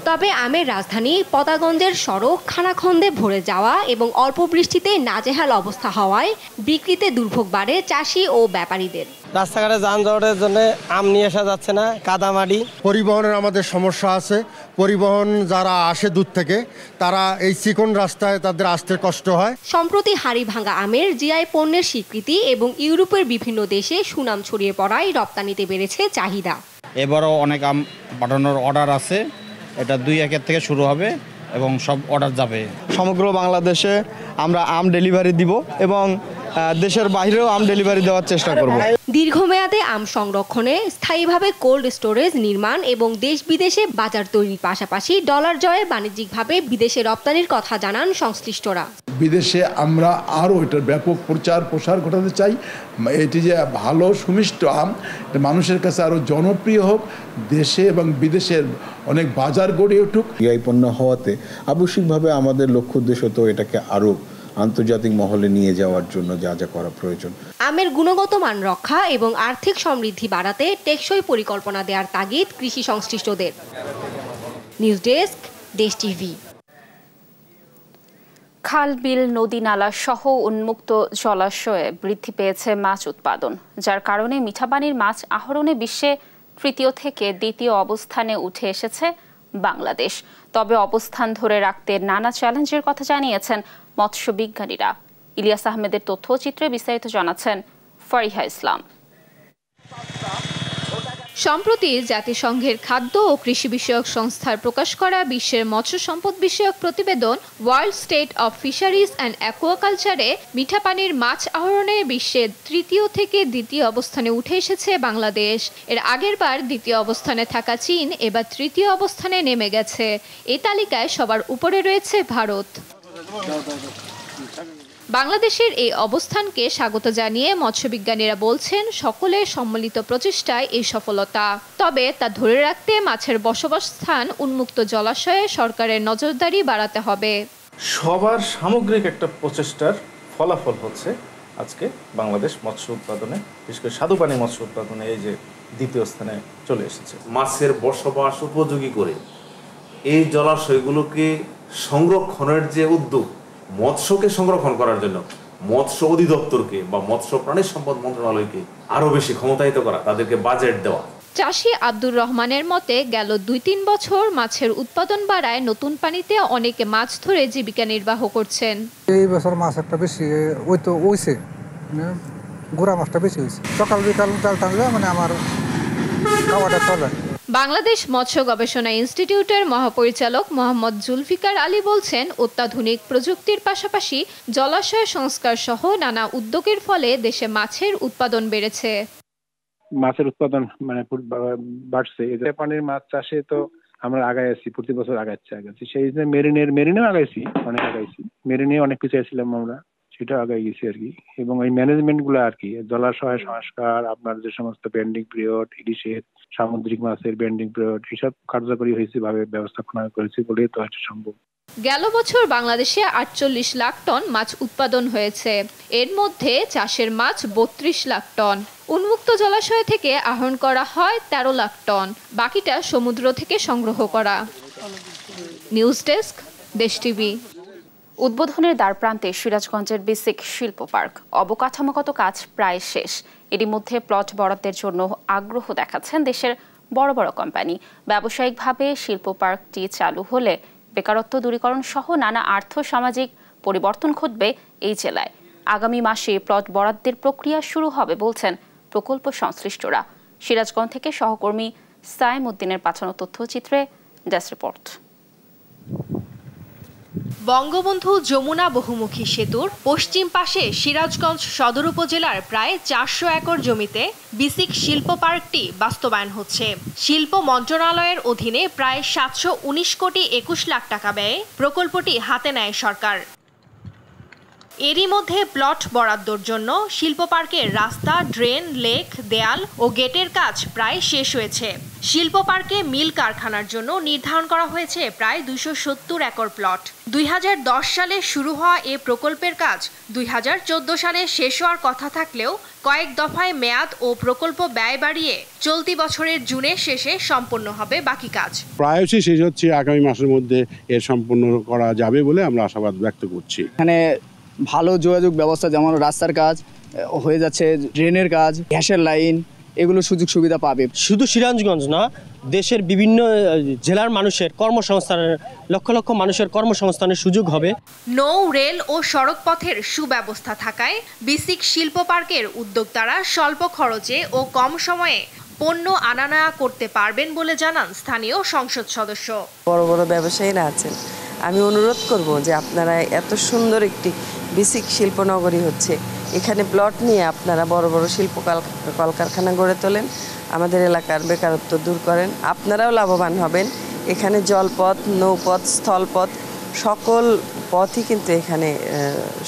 তবে আমের রাজধানী পতাগঞ্জের সড়ক খানাখন্দে ভরে যাওয়া এবং অল্প বৃষ্টিতে নাজেহাল অবস্থা হওয়ায় বিক্রিতে দুর্ভোগ বাড়ে চাষি ও ব্যাপারীদের। রাস্তাঘাটে যানজটের জন্য আম নিয়ে আসা যাচ্ছে না, কাদামাটি। পরিবহনের আমাদের সমস্যা আছে। পরিবহন যারা আসে দূর থেকে, তারা এই চিকন রাস্তায় তাদের আসতে কষ্ট হয়। সম্প্রতি হাড়িভাঙা আমের জিআই পণ্যের স্বীকৃতি এবং ইউরোপের বিভিন্ন দেশে সুনাম ছড়িয়ে পড়ায় রপ্তানিতে বেড়েছে চাহিদা। এবারও অনেক আম পাঠানোর অর্ডার আছে, এটা 2-1 থেকে শুরু হবে এবং সব অর্ডার যাবে। সমগ্র বাংলাদেশে আমরা আম ডেলিভারি দিব এবং দেশের বাইরেও আম ডেলিভারি দেওয়ার চেষ্টা করব। দীর্ঘমেয়াদে আম সংরক্ষণে স্থায়ীভাবে কোল্ড স্টোরেজ নির্মাণ এবং দেশ বিদেশে বাজার তৈরির পাশাপাশি ডলার জয়ে বাণিজ্যিকভাবে বিদেশে রপ্তানির কথা জানান সংশ্লিষ্টরা। বিদেশে আমরা আরও এটার ব্যাপক প্রচার প্রসার ঘটাতে চাই। এটি যে ভালো সুমিষ্ট আম, মানুষের কাছে আরও জনপ্রিয় হোক, দেশে এবং বিদেশের অনেক বাজার গড়ে উঠুক। এই পণ্য হওয়াতে আবশ্যিকভাবে আমাদের লক্ষ্য উদ্দেশ্য তো এটাকে আরও আন্তর্জাতিক মহলে নিয়ে যাওয়ার জন্য যা যা করা প্রয়োজন। আমের গুণগত মান রক্ষা এবং আর্থিক সমৃদ্ধি বাড়াতে টেকসই পরিকল্পনা দেওয়ার তাগিদ কৃষি সংশ্লিষ্টদের। নিউজ ডেস্ক, দেশ টিভি। খাল, বিল, নদী, নালা সহ উন্মুক্ত জলাশয়ে বৃদ্ধি পেয়েছে মাছ উৎপাদন, যার কারণে মিঠাপানির মাছ আহরণে বিশ্বে তৃতীয় থেকে দ্বিতীয় অবস্থানে উঠে এসেছে বাংলাদেশ। তবে অবস্থান ধরে রাখতে নানা চ্যালেঞ্জের কথা জানিয়েছেন মৎস্য বিজ্ঞানীরা। ইলিয়াস আহমেদের তথ্যচিত্রে বিস্তারিত জানাচ্ছেন ফারিহা ইসলাম। সম্প্রতি জাতিসংঘের খাদ্য ও কৃষি বিষয়ক সংস্থার প্রকাশ করা বিশ্বের মৎস্য সম্পদ বিষয়ক প্রতিবেদন world state of fisheries and অ্যাকোয়াকালচারে মিঠা পানির মাছ আহরণে বিশ্বের তৃতীয় থেকে দ্বিতীয় অবস্থানে উঠে এসেছে বাংলাদেশ। এর আগের বার দ্বিতীয় অবস্থানে থাকা চীন এবার তৃতীয় অবস্থানে নেমে গেছে। এই তালিকায় সবার উপরে রয়েছে ভারত। বাংলাদেশের এই অবস্থানকে স্বাগত জানিয়ে মৎস্যবিজ্ঞানীরা বলছেন সকলের সম্মিলিত প্রচেষ্টায় এই সফলতা। তবে তা ধরে রাখতে মাছের বসবাস স্থান উন্মুক্ত জলাশয়ে সরকারের নজরদারি বাড়াতে হবে। সবার সামগ্রিক একটা প্রচেষ্টার ফলাফল হচ্ছে আজকে বাংলাদেশ মৎস্য উৎপাদনে, বিশেষ করে স্বাদুপানি মৎস্য উৎপাদনে এই যে দ্বিতীয় স্থানে চলে এসেছে। মাছের বসবাস উপযোগী করে এই জলাশয়গুলোকে সংরক্ষণের যে উদ্যোগ, মৎস্যকে সংরক্ষণ করার জন্য মৎস্য অধিদপ্তরকে বা মৎস্য প্রাণী সম্পদ মন্ত্রণালয়কে আরো বেশি ক্ষমতায়িত করা, তাদেরকে বাজেট দেওয়া। চাষি আব্দুর রহমানের মতে গেল 2-3 বছর মাছের উৎপাদন বাড়ায় নতুন পানিতে অনেকে মাছ ধরে জীবিকা নির্বাহ করছেন। এই বছর মাছ একটা বেশি হইছে, গোড়া মাছটা বেশি হয়েছে। সকাল বিকাল জাল টানলে মানে আমার খাওয়াটা চলে। বাংলাদেশ মৎস্য গবেষণা ইনস্টিটিউটের মহাপরিচালক মোহাম্মদ জুলফিকার আলী বলছেন, অত্যাধুনিক প্রযুক্তির পাশাপাশি জলাশয় সংস্কার সহ নানা উদ্যোগের ফলে দেশে মাছের উৎপাদন বেড়েছে। মাছের উৎপাদন মানে বাড়ছে। পানির মাছ চাষে তো আমরা আগায় আছি, প্রতি বছর আগাচ্ছি। সেই জন্য মেরিনেও আগাইছি, অনেক আগাইছি। মেরিনে অনেক কিছু ছিলাম আমরা, সেটা আগাই গেছি আর কি। এবং এই ম্যানেজমেন্ট গুলো আর কি, জলাশয় সংস্কার, আপনার যে সমস্ত ব্যান্ডিং পিরিয়ড, ইলিশের, সামুদ্রিক মাছের ব্যান্ডিং পিরিয়ড, এসব কার্যকরী হয়েছে ভাবে ব্যবস্থাপনা করেছি বলেই তো এটা সম্ভব। গেল বছর বাংলাদেশে 48 লাখ টন মাছ উৎপাদন হয়েছে। এর মধ্যে চাষের মাছ 32 লাখ টন, উন্মুক্ত জলাশয় থেকে আহরণ করা হয় 13 লাখ টন, বাকিটা সমুদ্র থেকে সংগ্রহ করা। নিউজ ডেস্ক, দেশ টিভি। উদ্বোধনের দ্বারপ্রান্তে সিরাজগঞ্জের বেসিক শিল্প পার্ক। অবকাঠামোগত কাজ প্রায় শেষ। এরই মধ্যে প্লট বরাদ্দের জন্য আগ্রহ দেখাচ্ছেন দেশের বড় বড় কোম্পানি। ব্যবসায়িকভাবে শিল্প পার্কটি চালু হলে বেকারত্ব দূরীকরণ সহ নানা আর্থ-সামাজিক পরিবর্তন ঘটবে এই জেলায়। আগামী মাসে প্লট বরাদ্দের প্রক্রিয়া শুরু হবে বলছেন প্রকল্প সংশ্লিষ্টরা। সিরাজগঞ্জ থেকে সহকর্মী সাইম উদ্দিনের পাঠানো তথ্যচিত্রে ডেস্ক রিপোর্ট। বঙ্গবন্ধু যমুনা বহুমুখী সেতুর পশ্চিম পাশে সিরাজগঞ্জ সদর উপজেলার প্রায় 400 একর জমিতে বিসিক শিল্প পার্কটি বাস্তবায়ন হচ্ছে। শিল্প মন্ত্রণালয়ের অধীনে প্রায় 719 কোটি 21 লাখ টাকা ব্যয়ে প্রকল্পটি হাতে নেয় সরকার। এরই মধ্যে প্লট বরাদ্দর জন্য শিল্প পার্কের রাস্তা, ড্রেন, লেক, দেয়াল ও গেটের কাজ প্রায় শেষ হয়েছে। শিল্প পার্কে মিল কারখানার জন্য নির্ধারণ করা হয়েছে প্রায় 270 একর প্লট। 2010 সালে শুরু হওয়া এ প্রকল্পের কাজ 2014 সালে শেষ হওয়ার কথা থাকলেও কয়েক দফায় মেয়াদ ও প্রকল্প ব্যয় বাড়িয়ে চলতি বছরের জুনের শেষে সম্পন্ন হবে বাকি কাজ। প্রায়শই শেষ হচ্ছে, আগামী মাসের মধ্যে এর সম্পন্ন করা যাবে বলে আমরা আশাবাদ ব্যক্ত করছি। এখানে ভালো যোগাযোগ ব্যবস্থা, যেমন রাস্তার কাজ হয়ে যাচ্ছে, ড্রেনের কাজ, গ্যাসের লাইন, এগুলো সুযোগ সুবিধা পাবে। শুধু সিরাজগঞ্জ না, দেশের বিভিন্ন জেলার মানুষের কর্মসংস্থানের, লক্ষ লক্ষ মানুষের কর্মসংস্থানের সুযোগ হবে। নৌ, রেল ও সড়ক পথের সুব্যবস্থা থাকায় বিসিক শিল্প পার্কের উদ্যোক্তারা স্বল্প খরচে ও কম সময়ে পণ্য আনা-নেওয়া করতে পারবেন বলে জানান স্থানীয় সংসদ সদস্য। বড় বড় ব্যবসায়ীরা আছেন, আমি অনুরোধ করব যে আপনারা এত সুন্দর একটি বিসিক শিল্পনগরী হচ্ছে, এখানে প্লট নিয়ে আপনারা বড় বড় শিল্প কলকারখানা গড়ে তোলেন, আমাদের এলাকার বেকারত্ব দূর করেন, আপনারাও লাভবান হবেন। এখানে জলপথ, নৌপথ, স্থলপথ সকল পথই কিন্তু এখানে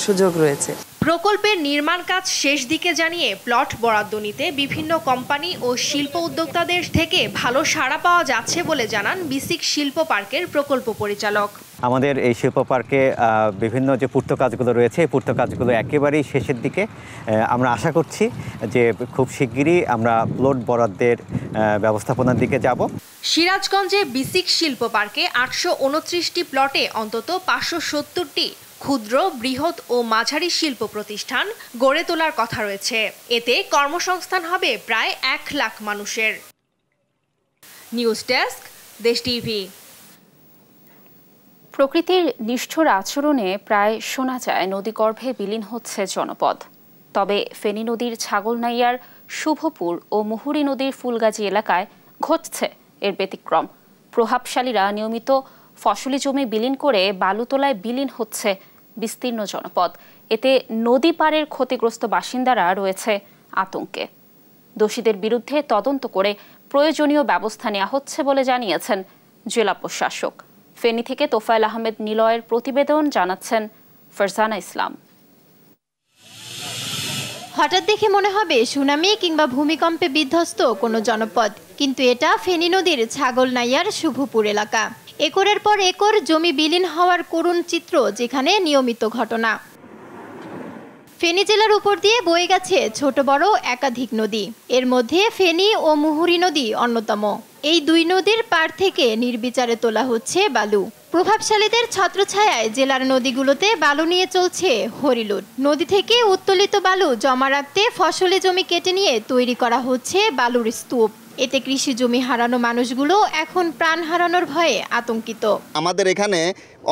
সুযোগ রয়েছে। প্রকল্পের নির্মাণ কাজ শেষ দিকে জানিয়ে প্লট বরাদ্দ নিতে বিভিন্ন কোম্পানি ও শিল্প উদ্যোক্তাদের থেকে ভালো সাড়া পাওয়া যাচ্ছে বলে জানান বিসিক শিল্প পার্কের প্রকল্প পরিচালক। আমাদের এই শিল্প পার্কে বিভিন্ন যে পূর্ত কাজগুলো রয়েছে, এই পূর্ত কাজগুলো একেবারেই শেষের দিকে। আমরা আশা করছি যে খুব শিগগিরই আমরা প্লট বরাদ্দের ব্যবস্থাপনার দিকে যাব। সিরাজগঞ্জে বিসিক শিল্প পার্কে 829টি প্লটে অন্তত 570টি ক্ষুদ্র, বৃহৎ ও মাঝারি শিল্প প্রতিষ্ঠান গড়ে তোলার কথা রয়েছে। এতে কর্মসংস্থান হবে প্রায় 1 লাখ মানুষের। নিউজ ডেস্ক, দেশ টিভি। প্রকৃতির নিষ্ঠুর আচরণে প্রায় শোনা যায় নদীগর্ভে বিলীন হচ্ছে জনপদ। তবে ফেনী নদীর ছাগলনাইয়ার শুভপুর ও মুহুরী নদীর ফুলগাজী এলাকায় ঘটছে এর ব্যতিক্রম। প্রভাবশালীরা নিয়মিত ফসলি জমি বিলীন করে বালুতলায় বিলীন হচ্ছে বিস্তীর্ণ জনপদ। এতে নদী পাড়ের ক্ষতিগ্রস্ত বাসিন্দারা রয়েছে আতঙ্কে। দোষীদের বিরুদ্ধে তদন্ত করে প্রয়োজনীয় ব্যবস্থা নেওয়া হচ্ছে বলে জানিয়েছেন জেলা প্রশাসক। ফেনী থেকে তোফায়েল আহমেদ নিলয়ের প্রতিবেদন, জানাচ্ছেন ফারজানা ইসলাম। হঠাৎ দেখে মনে হবে সুনামি কিংবা ভূমিকম্পে বিধ্বস্ত কোনো জনপদ, কিন্তু এটা ফেনী নদীর ছাগলনাইয়ার শুভপুর এলাকা। একরের পর একর জমি বিলীন হওয়ার করুণ চিত্র যেখানে নিয়মিত ঘটনা। ফেনী জেলার উপর দিয়ে বয়ে গেছে ছোট বড় একাধিক নদী, এর মধ্যে ফেনী ও মুহুরী নদী অন্যতম। এই দুই নদীর পাড় থেকে নির্বিচারে তোলা হচ্ছে বালু। প্রভাবশালীদের ছত্রছায়ায় জেলার নদীগুলোতে বালু নিয়ে চলছে হরিলুট। নদী থেকে উত্তোলিত বালু জমা রাখতে ফসলি জমি কেটে নিয়ে তৈরি করা হচ্ছে বালুর স্তূপ। এতে কৃষি জমি হারানো মানুষগুলো এখন প্রাণ হারানোর ভয়ে আতঙ্কিত। আমাদের এখানে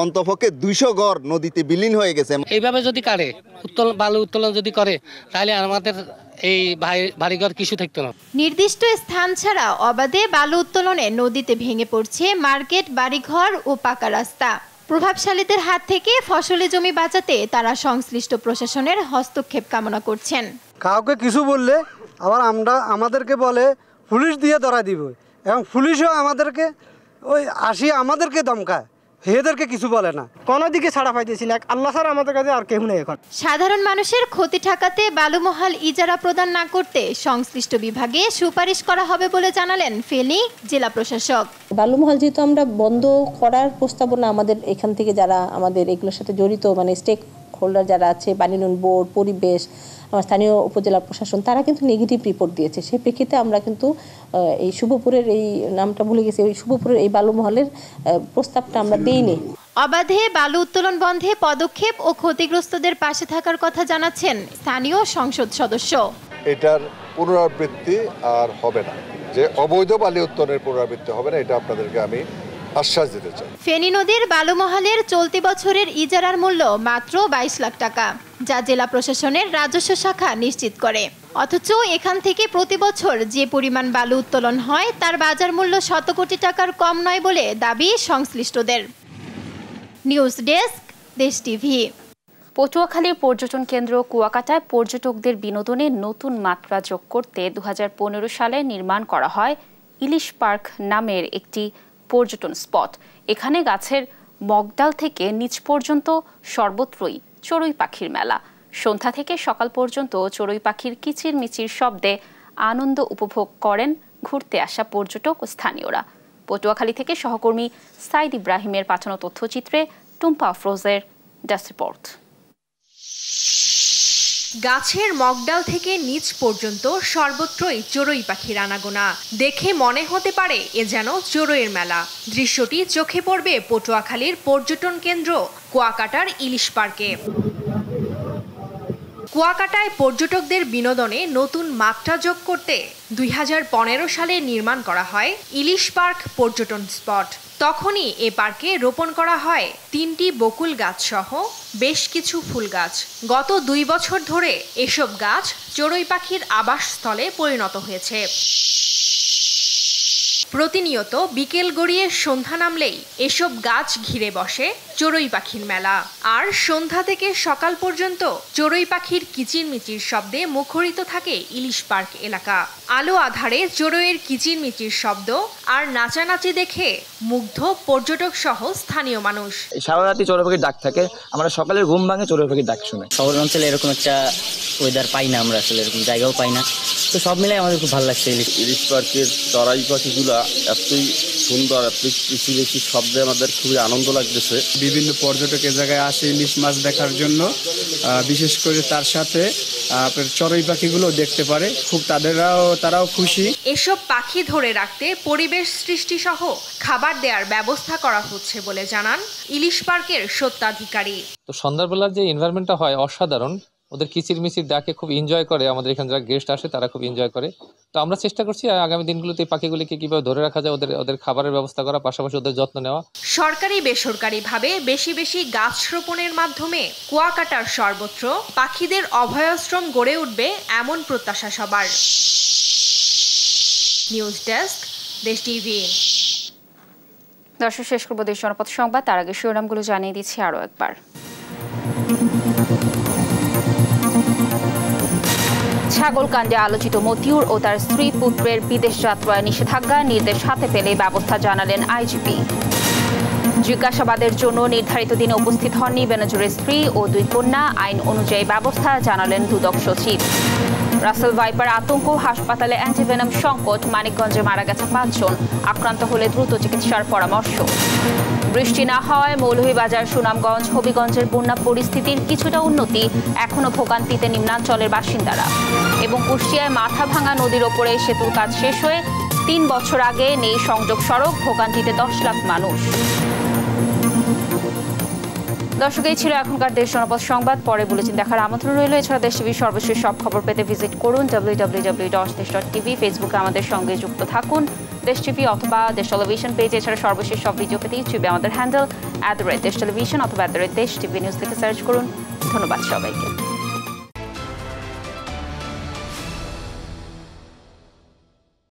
অন্তপক্ষে 200 ঘর নদীতে বিলীন হয়ে গেছে। এইভাবে যদি কারে বালু উত্তোলন যদি করে তাহলে আমাদের এই বাড়িঘর কিছু থাকতো না। নির্দিষ্ট স্থান ছাড়া অবাধে বালু উত্তোলনে নদীতে ভেঙে পড়ছে মার্কেট, বাড়িঘর ও পাকা রাস্তা। প্রভাবশালীদের হাত থেকে ফসলি জমি বাঁচাতে তারা সংশ্লিষ্ট প্রশাসনের হস্তক্ষেপ কামনা করছেন। কাউকে কিছু বললে আবার আমাদেরকে বলে পুলিশ দিয়ে ধরা দিব, এবং পুলিশও আমাদেরকে আমাদেরকে ধমকায়, এদেরকে কিছু বলে না। কোনো দিকে ছাড়া পাইতেছি না, আল্লাহ ছাড়া আমাদের কাছে আর কেউ নেই এখন। সাধারণ মানুষের ক্ষতি ঠেকাতে বালুমহাল ইজারা প্রদান না করতে সংশ্লিষ্ট বিভাগে সুপারিশ করা হবে বলে জানালেন ফেনী জেলা প্রশাসক। বালুমহাল যেহেতু আমরা বন্ধ করার প্রস্তাবনা আমাদের এখান থেকে যারা আমাদের এগুলোর সাথে জড়িত মানে স্টেক হোল্ডার যারা আছে, পানি উন্নয়ন বোর্ড, পরিবেশ, আমার স্থানীয় উপজেলা প্রশাসন, তারা কিন্তু নেগেটিভ রিপোর্ট দিয়েছে। সেই প্রেক্ষিতে আমরা কিন্তু এই শুভপুরের এই নামটা ভুলে গেছি, ওই শুভপুরের এই বালুমহলের প্রস্তাবটা আমরা দেইনি। অবাধে বালু উত্তোলন বন্ধে পদক্ষেপ ও ক্ষতিগ্রস্তদের পাশে থাকার কথা জানাচ্ছেন স্থানীয় সংসদ সদস্য। এটার পুনরাবৃত্তি আর হবে না, যে অবৈধ বালি উত্তোলনের পুনরাবৃত্তি হবে না, এটা আপনাদেরকে আমি আশ্বাস দিতে চাই। ফেনী নদীর বালুমহালের চলতি বছরের ইজারার মূল্য মাত্র 22 লাখ টাকা, যা জেলা প্রশাসনের রাজস্ব শাখা নিশ্চিত করে। অথচ এখান থেকে প্রতি বছর যে পরিমাণ বালু উত্তোলন হয় তার বাজার মূল্য শত কোটি টাকার কম নয় বলে দাবি সংশ্লিষ্টদের। নিউজ ডেস্ক, দেশ টিভি। পটুয়াখালীর পর্যটন কেন্দ্র কুয়াকাটায় পর্যটকদের বিনোদনে নতুন মাত্রা যোগ করতে 2015 সালে নির্মাণ করা হয় ইলিশ পার্ক নামের একটি পর্যটন স্পট। এখানে গাছের মগডাল থেকে নিচ পর্যন্ত সর্বত্রই চড়ুই পাখির মেলা। সন্ধ্যা থেকে সকাল পর্যন্ত চড়ুই পাখির কিচিরমিচির শব্দে আনন্দ উপভোগ করেন ঘুরতে আসা পর্যটক ও স্থানীয়রা। পটুয়াখালী থেকে সহকর্মী সাইদ ইব্রাহিমের পাঠানো তথ্যচিত্রে টুম্পা আফরোজের ডেস্ক রিপোর্ট। গাছের মগডাল থেকে নিচ পর্যন্ত সর্বত্রই চড়ুই পাখির আনাগোনা। দেখে মনে হতে পারে এ যেন চড়ুইয়ের মেলা। দৃশ্যটি চোখে পড়বে পটুয়াখালীর পর্যটন কেন্দ্র কুয়াকাটার ইলিশ পার্কে। কুয়াকাটায় পর্যটকদের বিনোদনে নতুন মাত্রা যোগ করতে 2015 সালে নির্মাণ করা হয় ইলিশ পার্ক পর্যটন স্পট। তখনই এ পার্কে রোপণ করা হয় 3টি বকুল গাছ সহ বেশ কিছু ফুল গাছ। গত 2 বছর ধরে এসব গাছ চড়ুই পাখির আবাসস্থলে পরিণত হয়েছে। প্রতিনিয়ত বিকেল গড়িয়ে সন্ধ্যা নামলেই এসব গাছ ঘিরে বসে চড়ুই পাখির মেলা। আর সন্ধ্যা থেকে সকাল পর্যন্ত চড়ুই পাখির কিচিরমিচির শব্দে মুখরিত থাকে ইলিশ পার্ক এলাকা। আলো আধারে চড়ুইয়ের কিচিরমিচির শব্দ আর নাচানাচি দেখে মুগ্ধ পর্যটক সহ স্থানীয় মানুষ। সারা রাতি চড়ুই পাখির ডাক থাকে, আমরা সকালের ঘুম ভাঙে চড়ুই পাখির ডাক শুনে। শহর অঞ্চলে এরকম একটা ওয়েদার পাই না, আমরা আসলে এরকম জায়গাও পাই না, তো সব মিলাই আমাদের খুব ভালো লাগছে। ইলিশ পার্কের চড়াই পাখিগুলা এতই সুন্দর, এতই কিচিরমিচির শব্দে আমাদের খুবই আনন্দ লাগতেছে। বিভিন্ন পর্যটক এ জায়গায় আসে ইলিশ মাছ দেখার জন্য, বিশেষ করে তার সাথে চড়ুই পাখিগুলো দেখতে পারে, খুব তারাও খুশি। এসব পাখি ধরে রাখতে পরিবেশ সৃষ্টি সহ খাবার দেওয়ার ব্যবস্থা করা হচ্ছে বলে জানান ইলিশ পার্কের স্বত্বাধিকারী। তো সন্ধ্যাবেলার যে এনভায়রনমেন্টটা হয় অসাধারণ, ওদের কিচিরমিচির ডাকে খুব এনজয় করে, আমাদের এখানে যারা গেস্ট আসে তারা খুব এনজয় করে। তো আমরা চেষ্টা করছি আগামী দিনগুলোতে এই পাখিগুলিকে কিভাবে ধরে রাখা যায়, ওদের খাবারের ব্যবস্থা করা, পাশাপাশি ওদের যত্ন নেওয়া। সরকারি বেসরকারিভাবে বেশি বেশি গাছ রোপণের মাধ্যমে কুয়াকাটার সর্বত্র পাখিদের অভয়াশ্রম গড়ে উঠবে এমন প্রত্যাশা সবার। নিউজ ডেস্ক, দেশ টিভি। দর্শক, শেষ করব দেশ জনপদ সংবাদ। তার আগে শিরোনামগুলো জানিয়ে দিচ্ছি আরও একবার। ছাগলকাণ্ডে আলোচিত মতিউর ও তার স্ত্রী পুত্রের বিদেশ যাত্রায় নিষেধাজ্ঞা, নির্দেশ হাতে পেলে ব্যবস্থা জানালেন আইজিপি। জিজ্ঞাসাবাদের জন্য নির্ধারিত দিনে উপস্থিত হননি বেনজোরের স্ত্রী ও 2 কন্যা, আইন অনুযায়ী ব্যবস্থা জানালেন দুদক সচিব। রাসেল ভাইপার আতঙ্ক, হাসপাতালে অ্যান্টিভেনম সংকট, মানিকগঞ্জে মারা গেছে 5 জন, আক্রান্ত হলে দ্রুত চিকিৎসার পরামর্শ। বৃষ্টি না হওয়ায় মৌলভীবাজার, সুনামগঞ্জ, হবিগঞ্জের বন্যা পরিস্থিতির কিছুটা উন্নতি, এখনো ভোগান্তিতে নিম্নাঞ্চলের বাসিন্দারা। এবং কুষ্টিয়ায় মাথাভাঙা নদীর ওপরে সেতুর কাজ শেষ হয়ে 3 বছর আগে নেই সংযোগ সড়ক, ভোগান্তিতে 10 লাখ মানুষ। দর্শক, এই ছিল এখনকার দেশ জনপদ সংবাদ। পরে বুলেটিন দেখার আমন্ত্রণ রইল। এছাড়া দেশ টিভির সর্বশেষ সব খবর পেতে ভিজিট করুন www.desh.tv। ফেসবুকে আমাদের সঙ্গে যুক্ত থাকুন দেশ টিভি অথবা দেশ টেলিভিশন পেজে। এছাড়া সর্বশেষ সব ভিডিও পেতে ইউটিউবে আমাদের হ্যান্ডেল @দেশ টেলিভিশন অথবা @দেশ টিভি নিউজ লিখে সার্চ করুন। ধন্যবাদ সবাইকে।